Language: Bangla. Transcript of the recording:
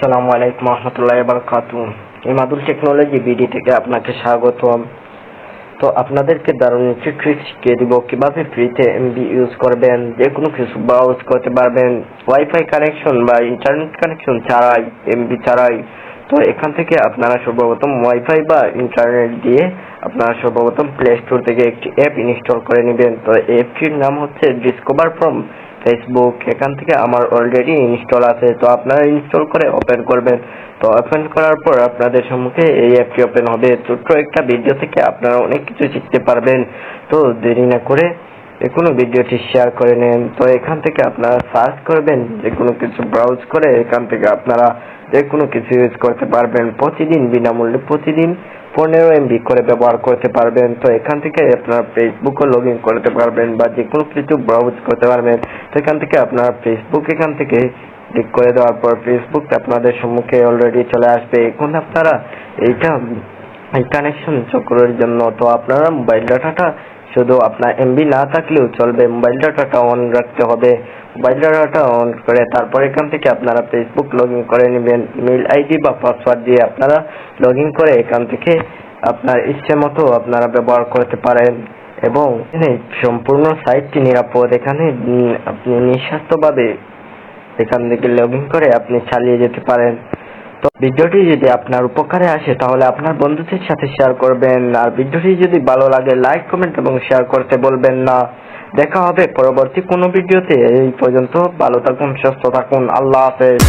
আসসালামু আলাইকুম রহমতুল্লাহি বারাকাতুহু। ইমাদুল টেকনোলজি বিডি থেকে আপনাকে স্বাগতম। তো আপনাদেরকে দারুণ একটি ট্রিক শিখিয়ে দিব কিভাবে ফ্রিতে এমবি ইউজ করবেন, যে কোনো কিছু ব্রাউজ করতে পারবেন ওয়াইফাই কানেকশন বা ইন্টারনেট কানেকশন ছাড়াই, এমবি ছাড়াই। তো এখান থেকে আপনারা সর্বপ্রথম ওয়াইফাই বা ইন্টারনেট দিয়ে আপনারা সর্বপ্রথম প্লে স্টোর থেকে একটি অ্যাপ ইনস্টল করে নেবেন। তো অ্যাপটির নাম হচ্ছে ডিসকভার ফ্রম ফেসবুক। এখান থেকে আমার অলরেডি ইনস্টল আছে, তো আপনারা ইনস্টল করে ওপেন করবেন। তো ওপেন করার পর আপনাদের সম্মুখে এই অ্যাপটি ওপেন হবে। ছোট্ট একটা ভিডিও থেকে আপনারা অনেক কিছু শিখতে পারবেন। তো দেরি না করে কোনো ভিডিওটি শেয়ার করে নেন। তো এখান থেকে আপনারা সার্চ করবেন, যে কোনো কিছু ব্রাউজ করে এখান থেকে আপনারা যে কোনো কিছু ইউজ করতে পারবেন। প্রতিদিন বিনামূল্যে প্রতিদিন 15 এমবি করে ব্যবহার করতে পারবেন। তো এখান থেকে আপনারা ফেসবুকও লগ ইন করতে পারবেন বা যে কোনো কিছু ব্রাউজ করতে পারবেন। তো এখান থেকে আপনারা ফেসবুক এখান থেকে ক্লিক করে দেওয়ার পর ফেসবুক আপনাদের সম্মুখে অলরেডি চলে আসবে। এখন আপনারা এইটা কানেকশন চক্রের জন্য তো আপনারা মোবাইল ডাটাটা শুধু আপনার এমবি না থাকলেও চলবে, মোবাইল ডাটাটা অন রাখতে হবে। মোবাইল ডাটাটা অন করে তারপর এখান থেকে আপনারা ফেসবুক লগ ইন করে নেবেন। ইমেল আইডি বা পাসওয়ার্ড দিয়ে আপনারা লগ ইন করে এখান থেকে আপনার ইচ্ছে মতো আপনারা ব্যবহার করতে পারেন এবং সম্পূর্ণ সাইটটি নিরাপদ। এখানে আপনি নিঃস্বার্থভাবে এখান থেকে লগ ইন করে আপনি চালিয়ে যেতে পারেন। তো ভিডিওটি যদি আপনার উপকারে আসে তাহলে আপনার বন্ধুদের সাথে শেয়ার করবেন, আর ভিডিওটি যদি ভালো লাগে লাইক, কমেন্ট এবং শেয়ার করতে বলবেন না। দেখা হবে পরবর্তী কোনো ভিডিওতে। এই পর্যন্ত ভালো থাকুন, সুস্থ থাকুন, আল্লাহ হাফেজ।